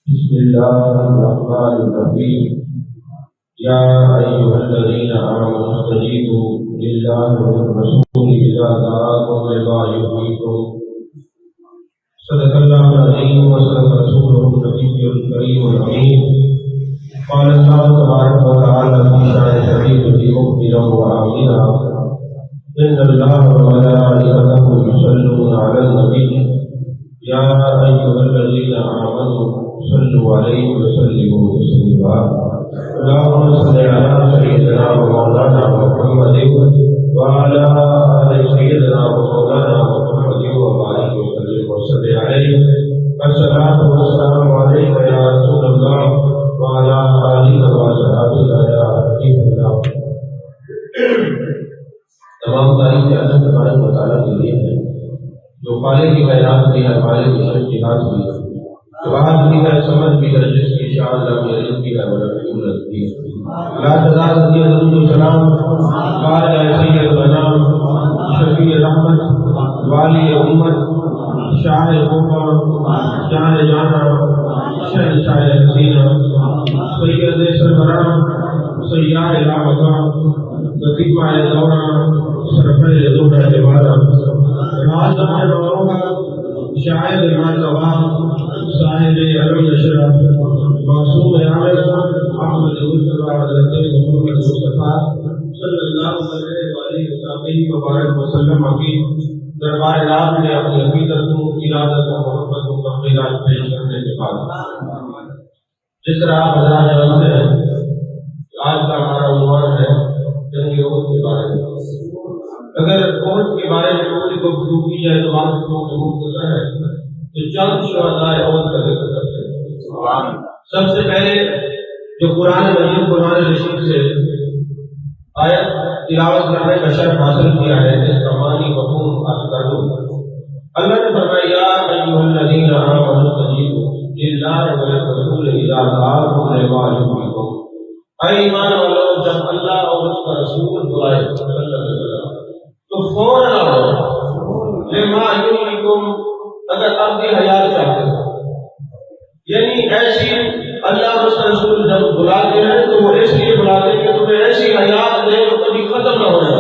بسم الله الرحمن الرحيم. يا أيها الذين آمنوا استجيبوا لله والرسول إذا دعاكم لما يحييكم. صدق الله العظيم وصدق رسوله النبي الكريم الأمين. قال الله تبارك وتعالى في شأن حبيبه مخبرا وآمنا: إن الله وملائكته يصلون على النبي يا أيها الذين آمنوا صلوا عليه وسلموا تسليما. اللهم صل على سيدنا ومولانا محمد وعلى آل سيدنا ومولانا محمد وبارك وسلم وصل عليه. الصلاة والسلام عليك يا رسول الله وعلى آلك وصحبه يا حبيب الله. تمام تعریفیں اللہ تبارک و تعالیٰ کے لیے ہیں جو خالق کی کائنات کی ہے، خالق کی شخصیات کی ہے، جو بات بھی ہے، سمجھ بھی ہے، جس کی شاء اللہ کی علم کی ہے، ولکن کی ہے. لا تزال درود و سلام قال سید الانام شفیع رحمت والی امت شاہ قوم جان جانا شہنشاہ حسینہ سید سربراہ سیاح مقام لطیفہ دورہ سرفہ دورہ عبادہ راز روحہ شاہد المعتبہ صاحب علم نشرہ معصوم عامر احمد مصطفیٰ حضرت محمد مصطفیٰ صلی اللہ علیہ وآلہ وبارک وسلم کی دربار رات میں اپنی عقیدت و ارادت و محبت و تقریرات پیش کرنے کے بعد جس طرح آپ حضرات جانتے ہیں آج کا ہمارا عنوان ہے جنگ احد کے بارے میں. اگر احد کے بارے میں کوئی گفتگو کی جائے تو آپ لوگوں کو مختصر ہے تو چند شہداء احد کا ذکر کرتے ہیں. سب سے پہلے جو قرآن مجید قرآن رشید سے آیت تلاوت کرنے کا شرف حاصل کیا ہے جس کا معنی مفہوم عرض کر دوں. اللہ نے فرمایا یا ایھا الذین آمنوا استجیبوا للہ والرسول اذا دعاکم لما یحییکم. اے ایمان والو، جب اللہ اور اس کا رسول بلائے صلی اللہ علیہ وسلم تو فوراً آؤ. لما یحییکم اگر آپ کی حیات چاہتے ہو، یعنی ایسی اللہ اور اس کا رسول جب بلاتے ہیں تو وہ اس لیے بلاتے ہیں کہ تمہیں ایسی حیات دے جو کبھی ختم نہ ہو جائے.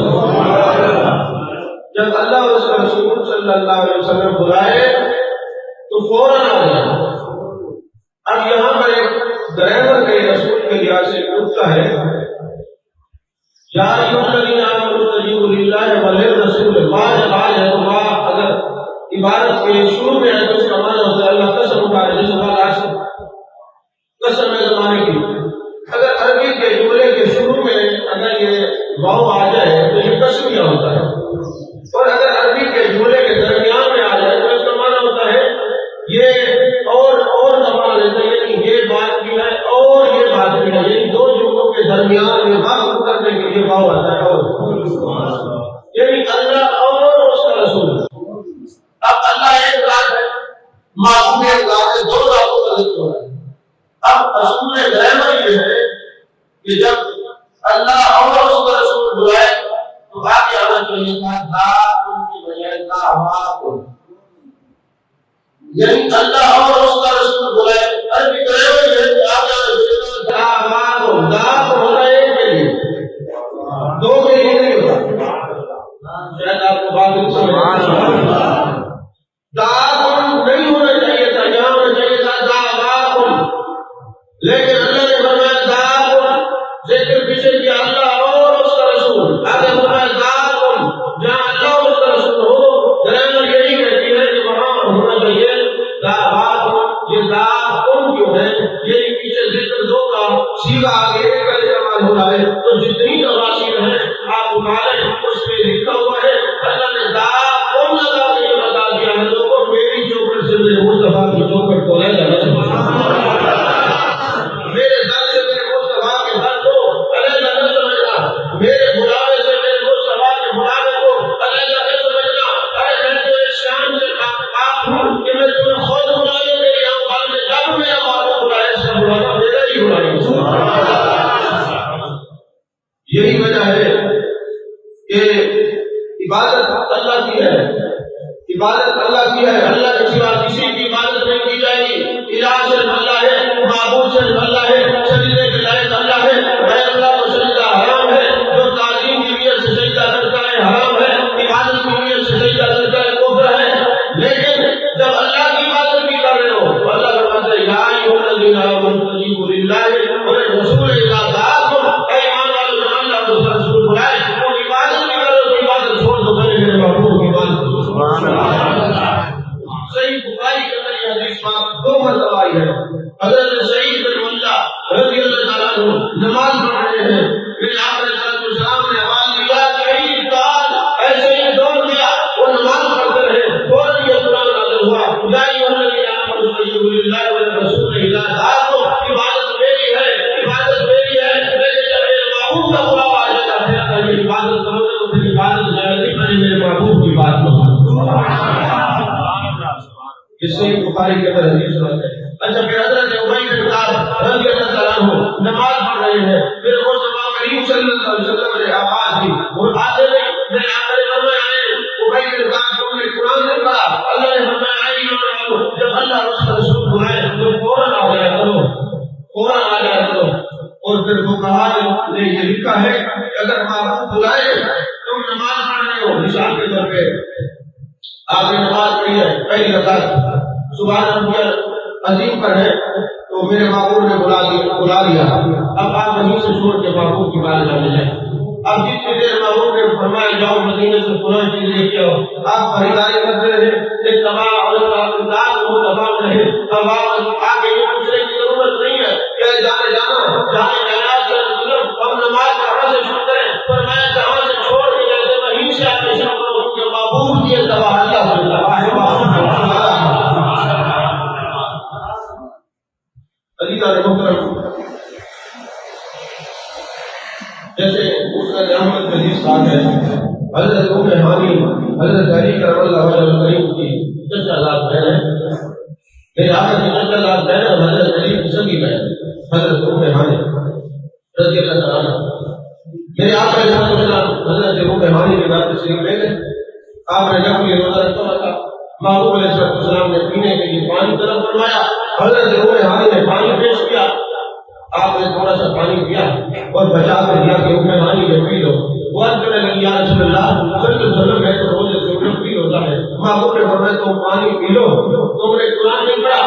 جب اللہ اور اس کا رسول صلی اللہ علیہ وسلم بلائے تو فوراً آ جائے. اب یہاں پر ایک ڈرائیور کے رسول کے لحاظ سے نکتہ ہے یا ایھا الذین آمنوا استجیبوا للہ وللرسول. بعد ہے تو اگر عبارت کے شروع میں ہے تو اس کا معنی ہوتا ہے اللہ قسم اٹھا ہے، جیسے بات آج قسم ہے زمانے کی. اگر عربی کے جملے کے شروع میں اگر یہ واو آ جائے تو یہ قسمیہ ہوتا ہے، اور اگر عربی کے جملے کے درمیان میں آ جائے تو اس کا معنی ہوتا ہے یہ اور کا معنی لیتا ہے، یعنی یہ بات بھی ہے اور یہ بات بھی ہے، یعنی دو جملوں کے درمیان میں وقف کرنے کے لیے واو آتا ہے. اور یعنی اللہ اور اس کا رسول. اب اللہ ایک ذات ہے، معبود ایک ذات ہے، دو ذاتوں کا ذکر ہو رہا ہے. اب اصول ڈرائیور یہ ہے کہ جب اللہ اور اس کا رسول بلائے تو آگے آنا چاہیے تھا ذات ان کی بجائے ذات، یعنی اللہ اور اس کا رسول بلائے. عربی ڈرائیور یہ ہے کہ آگے آنا چاہیے تھا ذات ہوتا ہے ایک کے لیے، دو کے لیے نہیں ہوتا. شاید آپ کو بات سمجھ ذات نہیں ہونا چاہیے تھا، یہاں ہونا چاہیے تھا ذات. لیکن اللہ نے فرمایا ذات، ذکر پیچھے کیا اللہ اور اس کا رسول، آگے فرمایا ذات. جہاں اللہ اور اس کا رسول ہو ڈرائیور یہی کہتی ہے کہ وہاں ہونا چاہیے ذات. یہ ذات کون کیوں ہے؟ یہ پیچھے ذکر دو کا سیدھا آگے ایک کا استعمال ہو رہا ہے. تو جتنی تفاصیر ہیں آپ اٹھائیں اس میں لکھا ہوا ہے اللہ نے ذات کون لگا کے یہ بتا دیا ہے لوگوں میری چوکٹ سے میرے مصطفیٰ کی چوکٹ کو لے جانا چاہیے. میرے در سے میرے مصطفیٰ کے در کو علیحدہ نہ سمجھنا، میرے بلاوے سے میرے مصطفیٰ کے بلاوے کو علیحدہ نہ سمجھنا. ارے میں تو اس شان سے آپ ہوں کہ میں تمہیں خود بلایا میرے یہاں بال میں جب میں آپ کو بلایا اس کا بلانا میرا ہی بلایا. یہی وجہ ہے کہ عبادت اللہ کی ہے، عبادت اللہ کی ہے. اللہ کے سوا کسی کی عبادت نہیں کی جائے گی. الہ صرف اللہ ہے. اللہ والرسول اذا دعاکم، اے ایمان والو جب اللہ اور اس کا رسول بلائے تو عبادت بھی کرو، تو عبادت چھوڑ دو پہلے میرے محبوب کی عبادت کرو۔ سبحان اللہ۔ صحیح بخاری کے اندر یہ حدیث پاک 2 مرتبہ آئی ہے۔ حضرت سعید بن ملا رضی اللہ تعالیٰ عنہ نماز پڑھ رہے ہیں، پھر آپ علیہ السلام نے آواز دیا شہید تعال، ایسے ہی دوڑ گیا، وہ نماز پڑھتے رہے، فوراً یہ قرآن نازل ہوا یا ایھا الذین آمنوا استجیبوا للہ والرسول اذا دعاکم، عبادت میری ہے، عبادت میری ہے، لیکن جب میرے محبوب کا بلاوا آ جاتا ہے تو یہ عبادت کرو گے تو پھر عبادت جائے پہلے میرے محبوب کی بات کرو۔ اس سے بخاری کے اندر حدیث سناتے ہیں۔ اچھا پھر حضرت ابی بن کعب رضی اللہ تعالیٰ عنہ نماز پڑھ رہے ہیں، پھر مصطفیٰ کریم صلی اللہ علیہ وسلم نے آواز دی، وہ آتے نہیں، میرے آقا نے فرمایا ابی بن کعب تم نے قرآن نہیں پڑھا؟ اللہ نے فرمایا اے ایمان والو جب اللہ اور اس کا رسول بلائے تو فوراً آ جایا کرو، فوراً آ جایا کرو۔ اور پھر فقہاء نے یہ لکھا ہے کہ اگر محبوب بلائے تم نماز پڑھ رہے ہو، مثال کے طور پہ آپ نے نماز پڑھی ہے پہلی رکعت سبحان ربی عظیم پر ہے تو میرے محبوب نے بلا لیا، اب آپ وہیں سے چھوڑ کے محبوب کی بات جانے جائیں۔ اب جتنی دیر محبوب نے فرمایا جاؤ مدینے سے فلاں چیز لے کے آؤ، آپ خریداری کرتے رہے، اتباع اور اطاعت مصطفیٰ میں رہے۔ اب آپ آگے یہ پوچھنے کی ضرورت نہیں ہے کہ جانے معراج صلی اللہ علیہ وسلم ہم نماز کہاں سے شروع کریں؟ فرمایا جہاں سے چھوڑ کے گئے تھے وہیں سے آپ شروع کرو، کیونکہ محبوب کی اتباع اللہ جیسے مسند احمد میں حدیث ہے حضرت ام ہانی حضرت علی کرم اللہ وجہ کریم کی چچا زاد بہن ہے، میرے آقا کی چچا زاد بہن اور حضرت علی کی سگی بہن حضرت ام ہانی رضی اللہ تعالیٰ عنہ، میرے آقا علیہ السلام حضرت ام ہانی کے گھر تشریف لے گئے، آپ نے جب یہ روزہ رکھا تھا، محبوب علیہ السلام نے پینے کے لیے پانی طلب فرمایا، حضرت ام ہانی نے پانی پیش کیا، آپ نے تھوڑا سا پانی پیا اور بچا کر دیا کہ ام ہانی یہ پی لو، وہ کہنے لگی یا رسول اللہ صلی اللہ علیہ وسلم میں تو روزے سے فری ہوتا ہے، محبوب نے فرمایا تم پانی پی لو، تم نے قرآن نہیں پڑھا،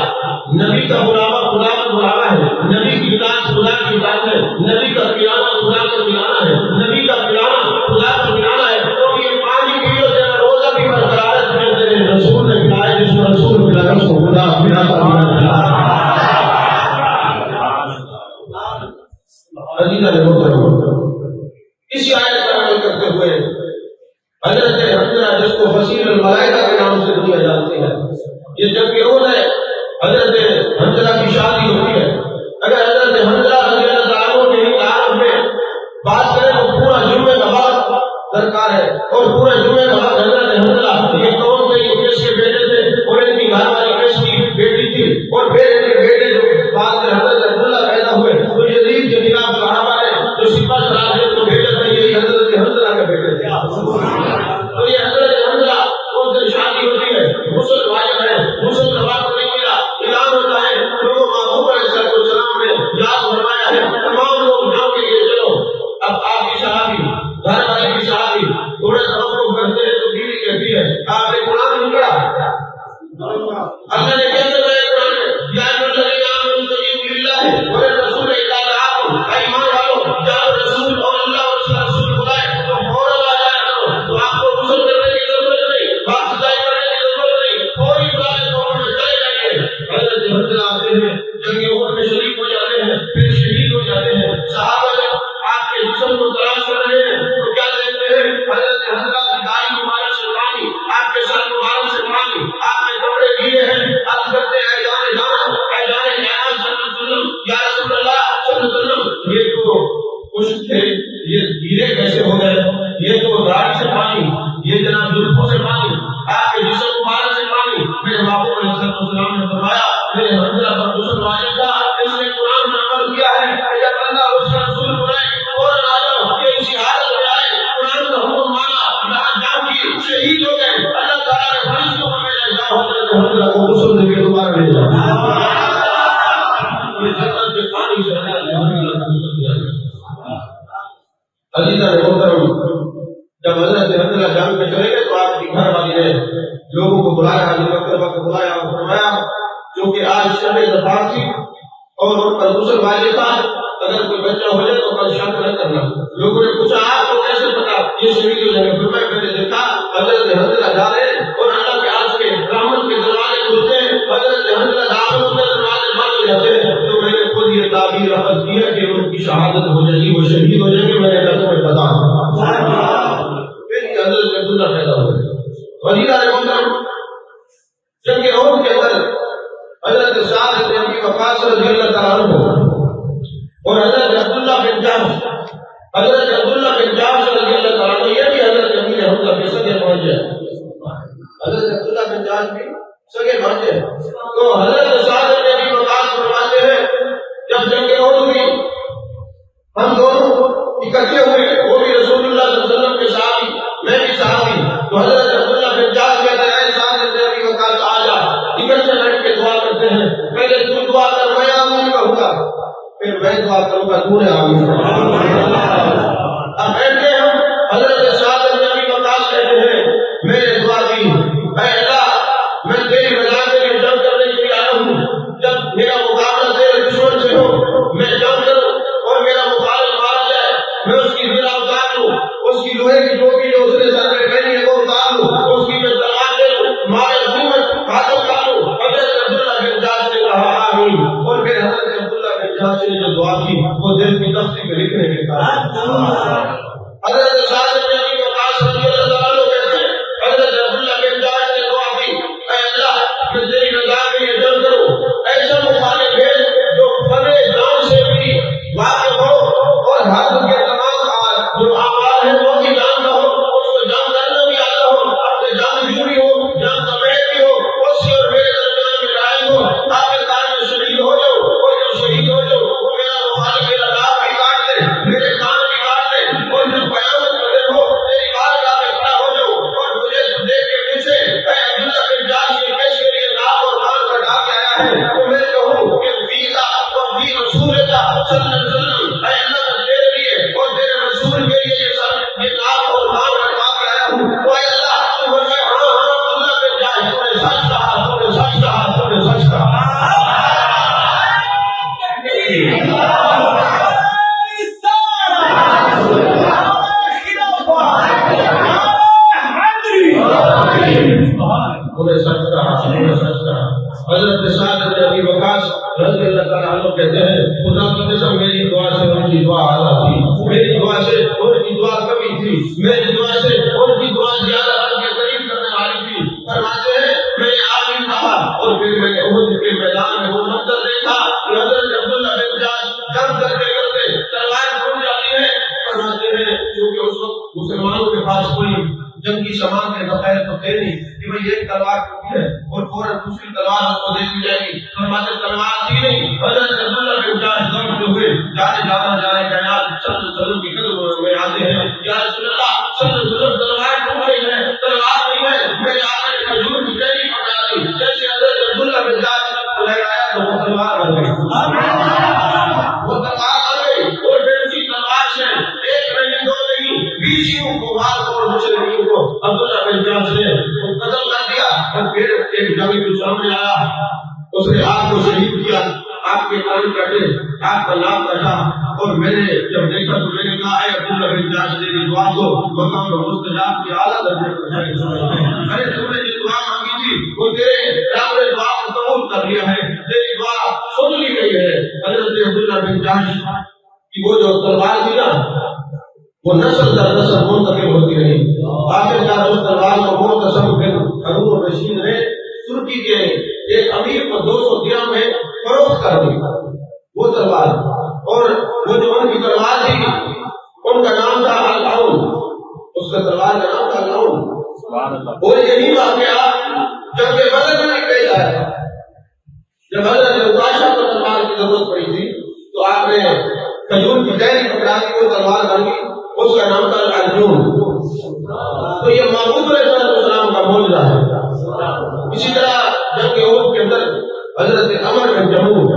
نبی کا بلاوا خدا کا بلاوا ہے، نبی کی اطاعت خدا کی اطاعت ہے، نبی کا پلانا خدا کا پلانا ہے، نبی کا پلانا خدا کا پلانا ہے، تو یہ پانی پی لو تیرا روزہ بھی برقرار ہے، تیرے رسول نے پلایا جس کو رسول پلایا اس کو خدا پلاتا۔ اسی آیت پر عمل کرتے ہوئے حضرت حنظلہ جس کو فصیل الملائکہ کے نام سے دنیا جانتی ہے، یہ جب کہ روز ہے حضرت حنظلہ کی شادی ہوتی ہے، اگر حضرت حنظلہ رضی اللہ عنہ کے ہی تعارف میں بات کریں تو پورا جمعے کا وقت درکار ہے، اور پورے جمعے کا وقت حضرت حنظلہ یہ کون تھے، یہ کس کے بیٹے تھے اور ان کی گھر والی کس کی بیٹی تھی، اور پھر ان کے بیٹے جو بعد میں حضرت عبداللہ پیدا ہوئے تو یزید کے خلاف صحابہ نے جو سپہ سالار تھے تو بیٹے تھے یہی حضرت حنظلہ کے بیٹے تھے، تو یہ حضرت حنظلہ اس دن شادی ہوتی ہے، غسل واجب ہے، غسل کا وقت نہیں ملا، اعلان ہوتا ہے، لوگوں محبوب علیہ السلام نے یاد فرمایا ہے تمام لوگ جاؤ کے لیے چلو، اب آپ کی صحابی گھر والے کی صحابی تھوڑا سا مخلوق کرتے ہیں تو بیوی کہتی ہے آپ نے قرآن نہیں پڑھا، اللہ نے کہتے ہوئے قرآن میں یا الذین آمنوا استجیبوا للہ والرسول اذا دعاکم، اے ایمان والو جب رسول اور اللہ اور اس کا رسول بلائے تو فوراً آ جایا کرو، تو آپ کو غسل کرنے کی ضرورت نہیں، وقت ضائع کرنے کی ضرورت نہیں، فوری بلائے فوراً میں چلے جائیے۔ حضرت حنظلہ آتے ہیں، جنگ احد میں شریک ہو جاتے ہیں، پھر شہید ہو جاتے ہیں، صحابہ جب آپ کے جسم کو تلاش کر رہے ہیں تو کیا دیکھتے ہیں حضرت حنظلہ کی داڑھی مبارک سے پانی، آپ کے سر مبارک سے پانی، آپ نے کپڑے گیلے ہیں، آپ کرتے ہیں اے جان جان اے جان جان صلی اللہ علیہ وسلم یا رسول اللہ صلی اللہ علیہ وسلم، یہ تو کچھ تھے یہ گیلے کیسے ہو گئے، یہ تو داڑھی سے پانی، یہ جناب زلفوں سے پانی، آپ کے جسم مبارک سے پانی۔ میرے محبوب علیہ السلام نے فرمایا میرے حنظلہ پر غسل واجب تھا، اس نے قرآن میں عمل کیا ہے، جب اللہ اور اس کا رسول بلائے فوراً آ جاؤ، کہ اسی حالت میں آئے قرآن کا حکم مانا، یہاں جان کی شہید ہو گئے، اللہ تعالیٰ نے فرشتوں کو بھیجا جاؤ حضرت حنظلہ کو غسل دے کے دوبارہ بھیجا، یہ جنت کے پانی سے حضرت حنظلہ کو غسل دیا گیا۔ عزیزہ محترم جب حضرت حنظلہ جنگ میں چلے گئے تو آپ کی گھر والی نے لوگوں کو بلایا، حضرت کو بلایا اور فرمایا جو کہ آج شب ظفار تھی اور ان پر غسل واجب تھا، اگر کوئی بچہ ہو جائے تو کل شک نہ کرنا۔ لوگوں نے پوچھا آپ کو کیسے پتا یہ شہید ہو جائے گا؟ پھر میں نے دیکھا حضرت حنظلہ جا رہے اور اللہ کے عرش کے رحمت کے دروازے کھلتے ہیں، حضرت حنظلہ داخل ہوتے دروازے بند ہو جاتے ہیں، تو میں نے خود یہ تعبیر اخذ کی ہے کہ ان کی شہادت ہو جائے گی، وہ شہید ہو جائیں گے، میں نے کہا تمہیں پتا پھر یہ حضرت عبداللہ پیدا ہوئے۔ وزیرہ محترم جنگ احد کے اندر حضرت سعد بن ابی وقاص رضی اللہ تعالیٰ عنہ اور حضرت عبداللہ بن جحش رضی اللہ تعالیٰ عنہ یہ بھی حضرت امیر حمزہ کے سگے بھانجے ہیں، حضرت عبداللہ بن جحش بھی سگے بھانجے ہیں۔ تو حضرت سعد بن ابی وقاص فرماتے ہیں جب جنگ احد ہوئی ہم دونوں اکٹھے ہوئے، وہ بھی رسول اللہ صلی اللہ علیہ وسلم کے صحابی، میں بھی صحابی، تو حضرت عبداللہ بن جحش کہتا ہے اے سعد بن ابی وقاص آ جا، اکٹھے بیٹھ کے دعا کرتے ہیں، پہلے تو دعا کر میں آمین کہوں گا، پھر میں دعا کروں گا تو نے آمین۔ اب بیٹھے ہم، حضرت سعد بن ابی وقاص کہتے ہیں میرے دعا دی، اے اللہ میں تیری رضا کے لیے جنگ کرنے کے لیے آیا ہوں، جب میرا مقابلہ تیرے دشمن سے ہو میں جنگ کروں اور میرا مخالف مارا جائے میں اس کی زرہ اتار لوں، اس کی لوہے کی ٹوپی جو اس نے سر پہ پہنی ہے وہ اتار لوں، اس کی میں تلوار دے لوں، مارے حکومت حاصل کر لوں۔ حضرت عبداللہ بن جحش نے کہا آمین، اور پھر حضرت عبداللہ بن جحش نے جو دعا کی وہ دل کی تختی پہ لکھنے کے کہا۔ حضرت سعد بن ابی وقاص رضی اللہ تعالیٰ عنہ کہتے ہیں حضرت عبداللہ بن جحش نے دعا کی اے اللہ میں تیری رضا کے لیے جنگ کروں، ایسا مخالف بھیج جو فن جان سے بھی واقف ہو اور حق کے تمام جو اعمال ہیں وہ بھی جانتا ہو، اس کو جنگ کرنا بھی آتا ہو، اپنے جنگجو بھی ہو، جنگ سمیت بھی ہو، اس سے اور میرے درمیان میں لڑائی ہو، آخر کار میں شہید ہو جاؤ، اور جو شہید ہو جاؤ وہ میرا مخالف میرا داغ بھی کاٹ دے، میرے کان بھی کاٹ دے، اور جب قیامت کا دن ہو تیری بارگاہ میں کھڑا ہو جاؤ اور مجھے تو دیکھ کے پوچھے اے عبداللہ بن جحش یہ کس کے لیے نام اور مان کٹا کے آیا ہے، تو میں کہوں کہ فیکا و فی رسولک صلی اللہ علیہ وسلم، اے اللہ میں تیرے لیے اور تیرے رسول کے لیے یہ نام اور مان کٹا کے آیا ہوں، تو اے اللہ تو مجھے ہاں عبداللہ بن جحش تو نے سچ کہا، تو نے سچ کہا، تو نے سچ کہا۔ حضرت سعد بن ابی وقاص رضی اللہ تعالیٰ عنہ کہتے ہیں خدا کی قسم میری دعا سے ان کی دعا اعلیٰ تھی، میری دعا سے ان کی دعا کمی تھی، میری دعا سے ان کی دعا زیادہ رب کے قریب کرنے والی تھی۔ فرماتے ہیں میں نے آمین کہا اور پھر میں نے احد کے میدان میں وہ منظر دیکھا کہ حضرت عبداللہ بن جحش جنگ کرتے کرتے تلوار ٹوٹ جاتی ہے۔ فرماتے ہیں کیونکہ اس وقت مسلمانوں کے پاس کوئی جنگی سامان کے ذخائر تو تھے نہیں کہ بھئی ایک تلوار ٹوٹی ہے اور فوراً دوسری تلوار اس کو دے دی جائے گی، فرماتے تلوار تھی نہیں۔ حضرت عبداللہ بن جحش دوڑتے ہوئے جانے کائنات صلی اللہ علیہ وسلم کی قدم میں آتے ہیں، یا رسول اللہ صلی اللہ علیہ وسلم تلوار ٹوٹ گئی ہے، تلوار نہیں ہے، میرے آقا نے کھجور کی ٹہنی پکڑا دی، جیسے حضرت عبداللہ بن جحش کو لہرایا تو وہ تلوار بن گئی، وہ تلوار بن گئی، اور پھر اسی تلوار سے ایک نہیں دو نہیں 20 کو مار اور مسلمانوں کو عبداللہ بن جحش نے قتل کر دیا۔ اور پھر ایک جنگی جو سامنے آیا اس نے آپ کو شہید کیا، آپ کے کان کٹے، آپ کا نام کٹا، اور میں نے جب دیکھا تو میں نے کہا اے عبداللہ بن جحش تیری دعا کو مقام مستجاب کے اعلیٰ درجے پر پہنچایا، ارے تم نے جو دعا مانگی تھی وہ تیرے رب نے دعا کو قبول کر لیا ہے، تیری دعا سن لی گئی ہے۔ حضرت عبداللہ بن جحش کی وہ جو تلوار تھی نا وہ نسل در نسل منتقل ہوتی رہی، آخر کار اس تلوار کو معتصم بن ہارون الرشید نے ترکی کے ایک امیر کو 200 درہم میں فروخت کر دی وہ تلوار، اور وہ جو ان کی تلوار تھی ان کا نام تھا العون، اس کا تلوار کا نام تھا العون۔ اور یہی واقعہ جنگ بدر میں پیش آیا، جب حضرت عکاشہ کو تلوار کی ضرورت پڑی تھی تو آپ نے کھجور کی ٹہنی پکڑا دی، وہ تلوار بن گئی، اس کا نام تھا الارجون۔ تو یہ محمود علیہ السلام کا معجزہ ہے۔ اسی طرح جنگ احد کے اندر حضرت عمر بن جموح،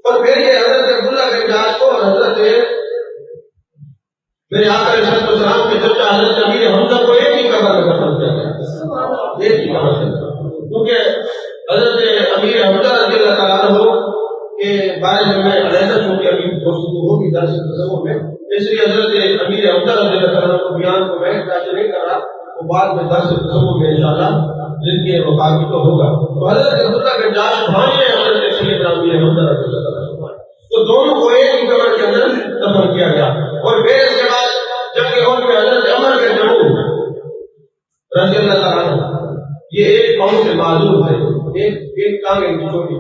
اور پھر یہ حضرت عبداللہ بن جحش کو حضرت میرے آقا علیہ السلام کے چچا حضرت امیر حمزہ کو ایک ہی قبر میں دفن کیا گیا، ایک ہی قبر میں، کیونکہ حضرت امیر حمزہ رضی اللہ تعالیٰ عنہ کے بارے میں علیحدہ چونکہ ابھی گفتگو ہوگی درس تصور میں، اس لیے حضرت امیر افضل رضی اللہ عنہ کو بیان کو میں احتاج نہیں کر رہا، وہ بعد میں درس تصور میں انشاءاللہ جن کے مقابل تو ہوگا۔ تو حضرت عبداللہ بن جاش بھائی ہیں حضرت سیدنا امیر افضل رضی اللہ عنہ، تو دونوں کو ایک ہی قبر کے اندر دفن کیا گیا۔ اور پھر اس کے بعد جب کہ ان میں حضرت عمر بن جموح رضی اللہ عنہ یہ ایک پاؤں سے معذور تھے، ایک ٹانگ ان کی چھوٹی،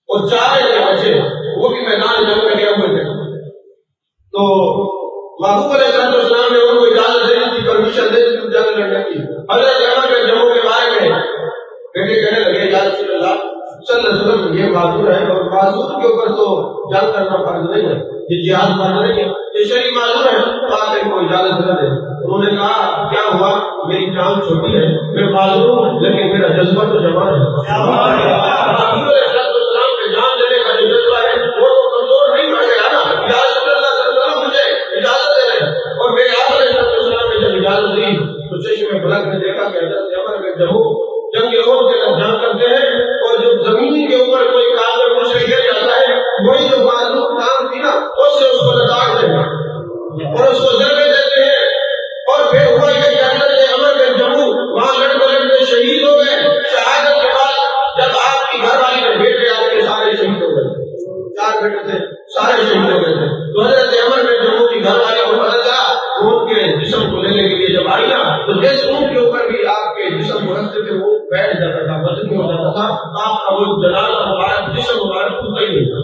اور چار بچے وہ بھی میدان جنگ میں گئے ہوئے تھے۔ تو محبوب علیہ السلام نے ان کو اجازت دے دی، پرمیشن دے دی جنگ لڑنے کی۔ حضرت عمر بن جموح کے بارے میں بیٹے کہنے لگے یا رسول اللہ صلی اللہ علیہ وسلم یہ معذور ہے، اور معذور کے اوپر تو جنگ کرنا فرض نہیں ہے، یہ جہاد فرض نہیں ہے، یہ شرعی معذور ہے، تو آپ ان کو اجازت نہ دیں۔ انہوں نے کہا کیا ہوا، میری ٹانگ چھوٹی ہے، میں معذور ہوں لیکن میرا جذبہ تو جوان ہے۔ محبوب علیہ السلام کے جان دینے کا جو جذبہ ہے وہ تو کمزور نہیں پڑ گیا نا۔ یا رسول اللہ صلی اللہ علیہ وسلم مجھے اجازت دے رہے ہیں، اور میرے آقا علیہ السلام نے جب اجازت دی تو چشم فلک نے دیکھا کہ حضرت عمر بن جموح جنگ عہد کے اندر جنگ کرتے ہیں، اور جب زمین کے اوپر کوئی کافر مشرک گر جاتا ہے وہی جو معذور ٹانگ تھی نا اس سے اس کو لتاڑ دیں گے اور اس کو ضربے دیتے ہیں۔ اور پھر ہوا یہ کہ حضرت عمر بن جموح وہاں لڑتے لڑتے شہید ہو گئے۔ شہادت کے بعد جب آپ کی گھر والی کے بیٹے آپ کے سارے شہید ہو گئے، 4 بیٹے تھے سارے شہید ہو گئے تھے، تو حضرت عمر بن جموح کی گھر والے کو پتہ چلا، ان کے جسم کو لینے کے لیے جب آئی نا تو جس اونٹ کے اوپر بھی آپ کے جسم کو رکھتے تھے وہ بیٹھ جاتا تھا، وزن ہو جاتا تھا، آپ کا وہ جنازہ مبارک جسم مبارک کھلتا ہی نہیں تھا۔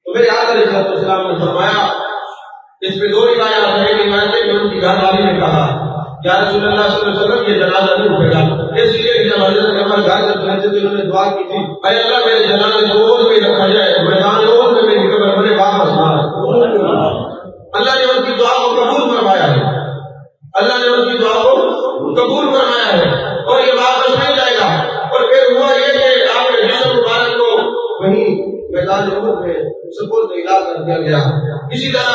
تو میرے آقا علیہ السلام نے فرمایا، اس میں 2 روایات ہیں، ایک روایت ہے کہ ان کی گھر والی نے کہا یا رسول اللہ صلی اللہ علیہ وسلم یہ جنازہ نہیں اٹھے گا، اس لیے کہ جب حضرت عمر گھر سے پہنچے تو انہوں نے دعا کی تھی اے اللہ میرے جنازے کو عہد میں رکھا جائے، میدان عہد میں میری قبر بنے واپس نہ آئے۔ اللہ نے ان کی دعا کو قبول فرمایا ہے، اللہ نے ان کی دعا کو قبول فرمایا ہے، اور یہ واپس نہیں جائے گا۔ اور پھر ہوا یہ کہ آپ کے جسم مبارک کو وہیں میدان عہد میں سپرد اعلیٰ کر دیا گیا۔ اسی طرح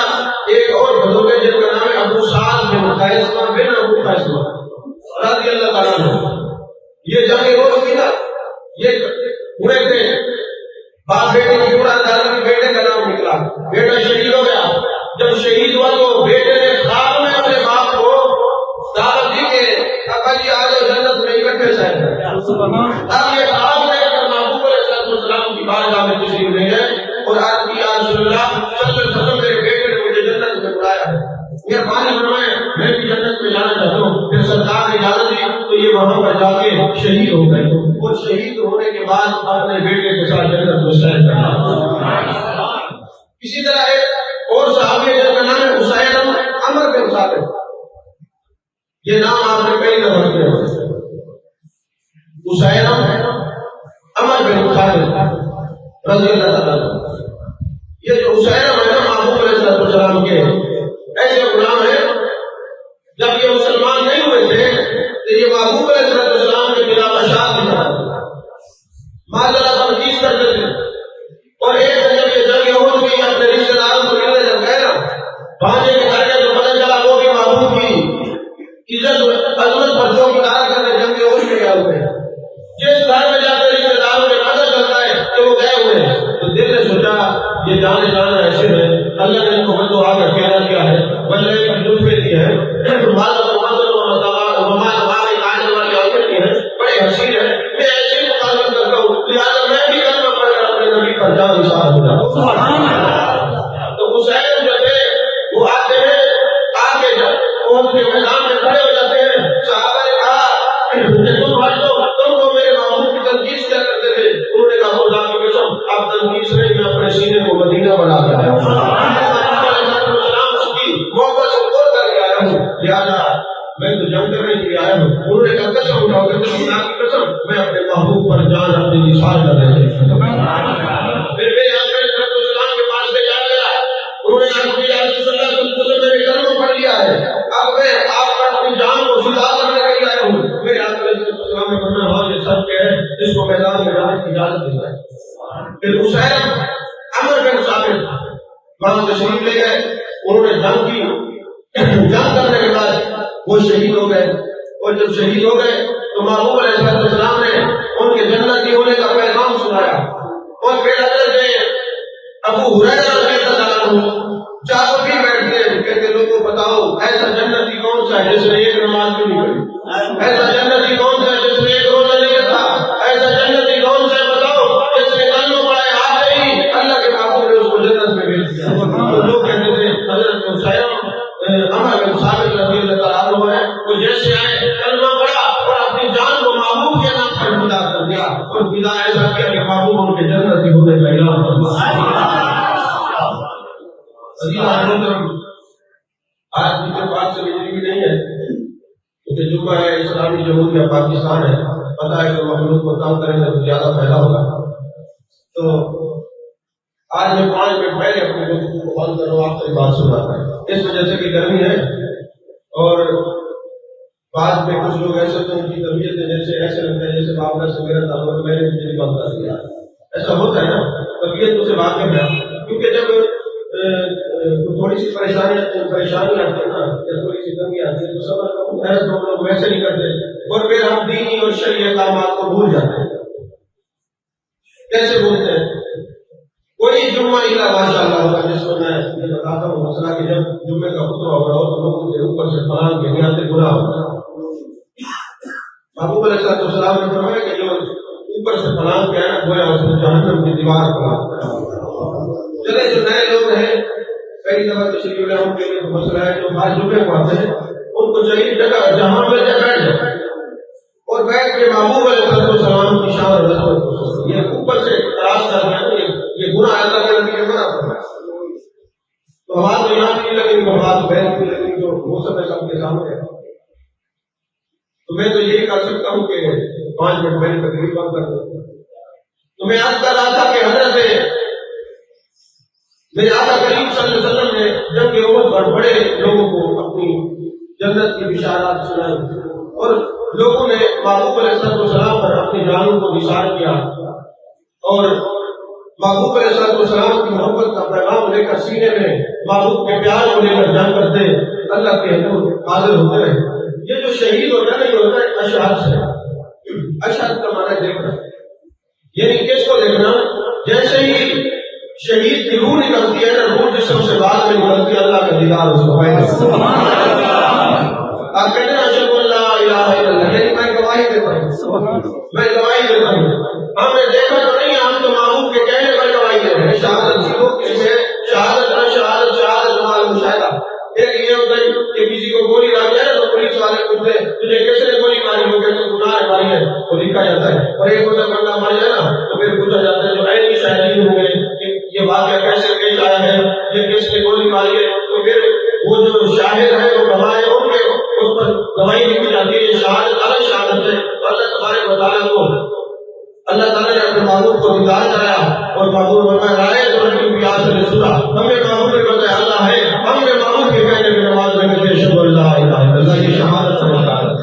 ایک اور بزرگ ہے جن کا نام ہے ابو سعد بن قیسمہ بن ابو قیسمہ رضی اللہ تعالیٰ عنہ، یہ جنگ عہد کی نا یہ ہوئے تھے، باپ بیٹے کی پورا دادا بیٹے کا نام نکلا، بیٹا شہید ہو گیا۔ جب شہید ہوا تو بیٹے نے خواب میں اپنے باپ کو دعوت دی کہ ابا جی آ جاؤ جنت میں اکٹھے شاید۔ اب یہ خواب میں محبوب علیہ السلام کی بارگاہ میں تشریف لے گئے اور عرض کی یا رسول اللہ صلی اللہ علیہ وسلم میرے بیٹے نے مجھے جنت میں بلایا ہے، مہربانی فرمائیں میں بھی جنت میں جانا چاہتا ہوں۔ پھر سرکار نے اجازت دی تو یہ وہاں پر جا کے شہید ہو گئے، اور شہید ہونے کے بعد اپنے بیٹے کے ساتھ جنت میں شہید کرنا۔ اسی طرح ایک اور صحابی جن کا نام ہے اسیرم عمر بن ثابت، یہ نام آپ نے کئی دفعہ سنا ہے، اسیرم عمر بن ثابت رضی اللہ تعالیٰ۔ یہ جو اسیرم ہے نا محبوب علیہ السلام کے ایسے غلام ہیں، جب یہ مسلمان نہیں ہوئے تھے تو یہ محبوب علیہ السلام کے خلاف اشاعت دکھاتے، معذرت تنقید کرتے تھے۔ اور ایک دن جب یہ جنگ عہد کی اپنے رشتے داروں کو ملنے جب گئے نا بھانجے کے گھر میں، تو پتہ چلا وہ بھی محبوب کی عزت عظمت پر جو گزارا کرنے جنگ عہد میں گئے ہوئے ہیں۔ جس گھر میں جاتے رشتے داروں میں پتہ چلتا ہے کہ وہ گئے ہوئے ہیں تو دل نے سوچا یہ جانے جانا ایسے ہے، اللہ نے ان کو بدو آ کر کہنا کیا ہے، بلے کی لطفے دی ہے، بڑے حسین ہے، میں ایسے مقابلت کرتا ہوں، لہٰذا میں بھی کرنا پڑے گا اپنے نبی پر جان نثار ہو جاؤں۔ تو حسین جو تھے وہ آتے ہیں، آگے عہد کے میدان میں کھڑے ہو جاتے ہیں۔ صحابہ نے کہا تم بھائیو تم کو میرے محبوب کی تنقید کیا کرتے تھے؟ انہوں نے کہا خدا کی قسم آپ تنقید نہیں، میں اپنے سینے کو مدینہ بنا کے آیا ہوں، محبت سے توڑ کر کے آیا ہوں، لہٰذا میں تو جنگ کرنے کے لیے آیا ہوں۔ انہوں نے کہا قسم اٹھاؤ کہ خدا کی قسم میں اپنے محبوب پر جان اپنی نثار کر رہے ہیں۔ پھر میں السلام کے پاس لے جایا گیا، انہوں نے کہا کہ یا رسول اللہ تم نے میرے کلمہ پڑھ لیا ہے، اب میں آپ پر اپنی جان کو فدا کرنے کے لیے آیا ہوں۔ میرے آقا علیہ السلام نے فرمایا ہاں یہ سچ ہے، اس کو میدان میں جانے کی اجازت دی جائے۔ پھر اسیرم عمر بن ثابت وہاں تشریف لے گئے، انہوں نے جنگ کی، جنگ کرنے کے بعد وہ شہید ہو گئے، اور جب شہید ہو گئے تو محبوب علیہ السلام نے ان کے جنتی ہونے کا پیغام سنایا، اور پھر حضرت ابو ہریرہ رضی اللہ عنہ چار بھی بیٹھتے کہتے لوگوں بتاؤ ایسا جنتی کون سا ہے جس نے ایک نماز بھی نہیں پڑھی؟ ایسا جنتی کون سا ہے جس نے ایک روزہ نہیں رکھا؟ ایسا جنتی کون سا ہے بتاؤ جس نے کلمہ پڑھا آتے ہی اللہ کے محبوب نے اس کو جنت میں بھیج دیا؟ تو لوگ کہتے تھے حضرت حسین عمر بن ثابت رضی اللہ عنہ ہے وہ جیسے آئے کلمہ پڑھا اور اپنی جان کو محبوب کے نام پر فدا کر دیا اور فدا ایسا کیا کہ محبوب ان کے جنتی ہونے کا اعلان فرمایا۔ آج کی بات سے بجلی بھی نہیں ہے کیونکہ جمعہ ہے اسلامی جمہوریہ پاکستان ہے، پتہ ہے کہ مخلوق کو تنگ کریں گے تو زیادہ فائدہ ہوگا، تو آج میں 5 منٹ پہلے اپنی گفتگو کو بند کروں آپ سے بات سناتا ہے اس وجہ سے کہ گرمی ہے اور بعد میں کچھ لوگ ایسے تو ان کی طبیعت ہے جیسے ایسے لگتا ہے جیسے معاملہ سے میرا تعلق میں نے بجلی بند کر دیا، ایسا ہوتا ہے نا طبیعت تو سے واقف ہے کیونکہ جب تھوڑی سی پریشانی آتی ہے نا یا تھوڑی سی کمی آتی ہے تو صبر کا ہم لوگ ویسے نہیں کرتے اور پھر ہم دینی اور شرعی احکامات کو بھول جاتے ہیں۔ کیسے بھولتے ہیں؟ کوئی جمعہ الا ماشاء اللہ ہوگا جس کو میں یہ بتاتا ہوں مسئلہ کہ جب جمعے کا خطبہ ہو رہا ہو تو لوگوں کے اوپر سے فلان کے نیا سے گناہ ہوتا ہے۔ محبوب علیہ السلام نے فرمایا کہ جو اوپر سے فلان کیا ہے گویا اس نے جہنم کی دیوار پر چلے جو نئے لوگ ہیں کئی دفعہ تشریف لے ان کے لیے مسئلہ ہے جو بعض جمعے کو آتے ہیں ان کو چاہیے جگہ جہاں مل جائے بیٹھ جائے اور بیٹھ کے محبوب علیہ السلام کی شان اور عظمت یہ اوپر سے تلاش کر رہے ہیں یہ گناہ اللہ کے نبی کے منع فرمایا ہے۔ تو بات تو یہاں کی لگی بات بہن کی لگی جو موسم ہے سب کے سامنے ہے، تو میں تو یہی کر سکتا ہوں کہ 5 منٹ پہلے تقریر بند کر دوں۔ تو میں عرض کر رہا تھا کہ حضرت میرے آقا کریم صلی اللہ علیہ وسلم نے جب کہ عمر پر بڑے لوگوں کو اپنی جنت کی بشارات سنائی اور لوگوں نے محبوب علیہ السلام پر اپنی جانوں کو نثار کیا اور محبوب علیہ السلام کی محبت کا پیغام لے کر سینے میں محبوب کے پیار کو لے کر جنگ کرتے اللہ کے حضور حاضر ہوتے رہے۔ یہ جو شہید ہوتا ہے یہ ہوتا ہے اشہاد سے، اشہاد کا معنی دیکھنا، یعنی کس کو دیکھنا؟ جیسے ہی شہید کی روح نکلتی ہے نا روح جسم سے بعد میں نکلتی ہے اللہ کا دیدار اس کو پائے۔ آپ کہتے ہیں اشہد ان لا الہ الا اللہ، یعنی میں گواہی دیتا ہوں، میں گواہی دیتا ہوں۔ ہم نے دیکھا تو نہیں، ہم تو محبوب کے کہنے پر گواہی دے رہے ہیں۔ شہادت سیکھو اس میں شہادت شہادت شہادت مال مشاہدہ۔ ایک یہ ہوتا ہے کہ کسی کو گولی لگ جائے تو پولیس والے پوچھتے ہیں تجھے کس نے گولی ماری؟ ہو کہ تو گناہ ماری ہے وہ لکھا جاتا ہے، اور ایک ہوتا بندہ مر جائے نا تو پھر پوچھا جاتا ہے جو عینی شاہدین ہوں گے یہ واقعہ کیسے پیش آیا ہے، یہ کس نے گولی ماری ہے، تو پھر وہ جو شاہد ہے وہ گواہ ان کے اس پر گواہی لکھی جاتی ہے۔ یہ شہادت الگ شہادت ہے۔ اللہ تبارک و تعالیٰ کو اللہ تعالیٰ نے اپنے محبوب کو دیدار کرایا اور محبوب فرمایا رائے تو رکھیں پیاس نے سنا، ہمیں محبوب نے بتایا اللہ ہے، ہم نے محبوب کے کہنے میں نماز میں کہتے ہیں اشہد ان لا الہ الا اللہ، یہ شہادت سمجھدار ہے،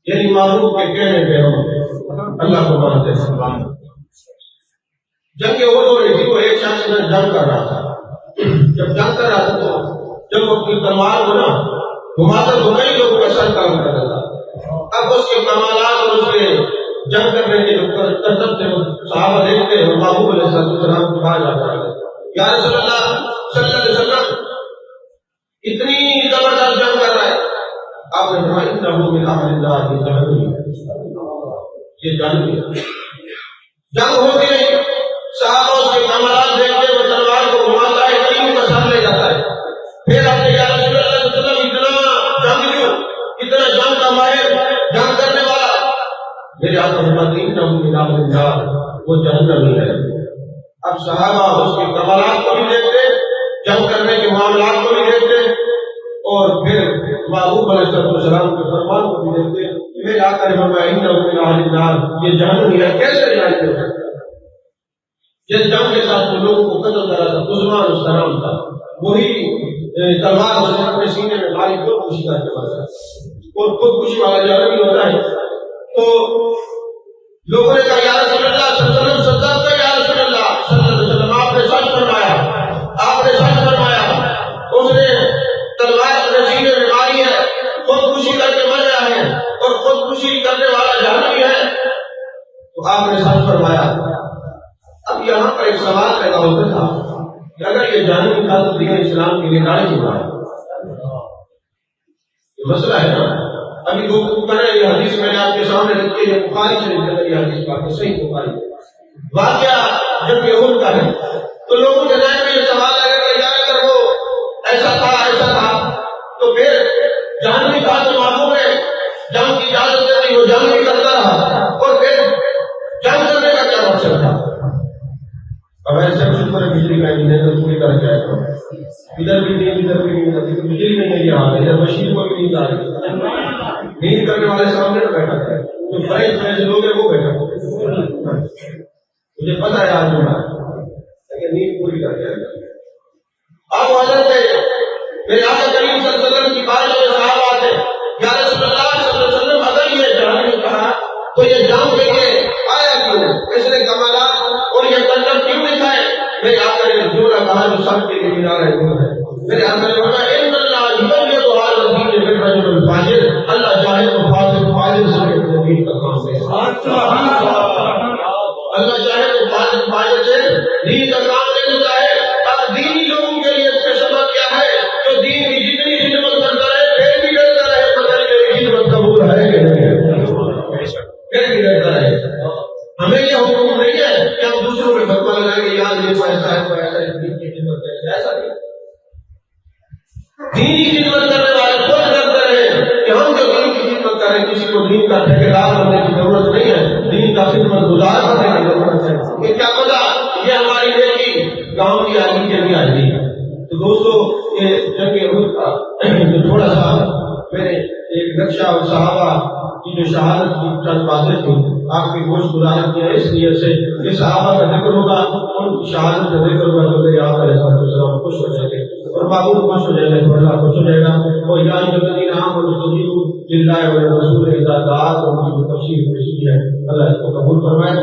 یعنی محبوب کے کہنے پہ ہم اللہ کو مانتے ہیں۔ جنگ احد ہو رہی تھی، وہ ایک شخص نے جنگ کر رہا تھا، جب جنگ کر رہا تھا تو جب وہ اپنی تلوار کو نا گھماتا تو کئی لوگوں کا سر کام کرتا تھا۔ اب اس کے کمالات اور اس کے جنگ کرنے کے ترتب سے صحابہ دیکھتے ہیں، محبوب علیہ السلام کو کہا جاتا ہے یا رسول اللہ صلی اللہ علیہ وسلم اتنی زبردست جنگ کر رہا ہے، آپ نے فرمایا انہ من امر اللہ، یہ جنگ ہے، جنگ ہوتی ہے، صحابہ اس کے کمالات دیکھتے وہ تلوار کو گھماتا ہے، کئی کا سر لے جاتا ہے، پھر آپ نے یا رسول اللہ صلی اللہ علیہ وسلم اتنا جنگجو، اتنا جنگ کا ماہر، جنگ کرنے والا، میرے آقا فرماتے ہیں انہ من امر اللہ، وہ جہنمی ہے۔ اب صحابہ اس کے کمالات کو بھی دیکھتے، جنگ کرنے کے معاملات کو بھی دیکھتے اور پھر محبوب علیہ السلام کے فرمان کو بھی دیکھتے، میرے آقا نے فرمایا انہ من اہل النار، یہ جہنمی ہے۔ کیسے جانتے ہو؟ جس جنگ کے ساتھ وہ لوگوں کو قتل کرا تھا عثمان اس کا نام تھا، وہی تلوار سے اپنے سینے میں ماری خودکشی کر کے مارا، اور خودکشی والا جہنمی ہوتا ہے۔ تو لوگوں نے کہا یا رسول اللہ صلی اللہ علیہ وسلم صدقت یا رسول اللہ صلی اللہ علیہ وسلم، آپ نے سچ فرمایا، آپ نے سچ فرمایا، اس نے تلوار اپنے سینے میں ماری ہے، خودکشی کر کے مر رہا ہے اور خودکشی کرنے والا جہنمی ہے، تو آپ نے سچ فرمایا۔ یہاں پر ایک سوال پیدا ہوتا تھا کہ اگر یہ جانبی تھا تو دین اسلام کے لیے داڑھی کیوں بڑھائے؟ یہ مسئلہ ہے نا. ابھی گفتگو کر رہے ہیں، یہ حدیث میں نے آپ کے سامنے رکھی ہے، بخاری شریف کے اندر یہ حدیث پاک ہے، صحیح بخاری. واقعہ جب یہود کا ہے تو لوگوں کے ذہن میں یہ سوال آئے کہ یار اگر وہ ایسا تھا تو پھر جان بھی تھا تو معلوم ہے جان کی اجازت نہیں، وہ جان بھی کرتا رہا، اور پھر جان کرنے کا کیا مقصد تھا؟ اب ایسے شکر بجلی کا انجینئر پوری طرح کیا ہے، ادھر بھی نہیں ادھر بھی نہیں، بجلی نہیں ہے، یہ حال ہے. مشین کو بھی نیند آ رہی، نیند کرنے والے سامنے نہ بیٹھا ہے، جو فرائض لوگ ہیں وہ بیٹھا. مجھے پتا ہے آج ہونا لیکن نیند پوری کر کے آپ حضرت میرے آقا کریم صلی اللہ علیہ وسلم کی بارگاہ میں صحابہ آتے یا رسول اللہ صلی اللہ علیہ وسلم اگر یہ جان نے کہا تو یہ جان کے لیے آیا کیوں، اس نے کمالات اور یہ کنڈم کیوں دکھائے؟ میرے آقا نے جو کہا جو سب کے لیے ملا رہے ہیں. میرے آقا نے فرمایا ان اللہ یبین هذا الدین بالرجل الفاجر، اللہ چاہے تو فاجر سے دین کا کام دے. سبحان اللہ. اللہ چاہے تو فاجر سے دین کا کام دے دیتا ہے. دینی لوگوں کے لیے اس کا سبب کیا ہے؟ جو دین کی جتنی خدمت کرتا رہے پھر بھی ڈرتا رہے پتہ نہیں میری خدمت قبول ہے کہ نہیں، پھر بھی ڈرتا رہے. ہمیں یہ حکم نہیں ہے کہ ہم دوسروں میں فتویٰ لگائیں گے یار یہ تو ایسا ہے تو ایسا ہے، دین کی خدمت ہے، ایسا نہیں. دینی خدمت کرنے والے خود ڈرتے رہے کہ ہم جو دین کی خدمت کریں کسی کو دین کا ٹھیکیدار بننے کی ضرورت نہیں ہے، دین کا خدمت گزار بننے کی ضرورت ہے. کہ کیا پتا یہ ہماری نیکی گاؤں کی آدمی کے بھی آدمی ہے. تو دوستو یہ جنگ احد کا جو تھوڑا سا میں نے ایک نقشہ اور صحابہ کی جو شہادت کی چند باتیں تھی آپ کی گوشت گزار کیا اس لیے سے یہ صحابہ کا ذکر ہوگا، ان کی شہادت کا ذکر ہوگا تو میرے آپ علیہ السلام خوش ہو جائیں گے اور معبود خوش ہو جائے گا تو اللہ خوش ہو جائے گا. اور یا الذین آمنوا استجیبوا للہ وللرسول اذا دعاکم، ان کی جو تفسیر پیش کی ہے اللہ اس کو قبول فرمائے.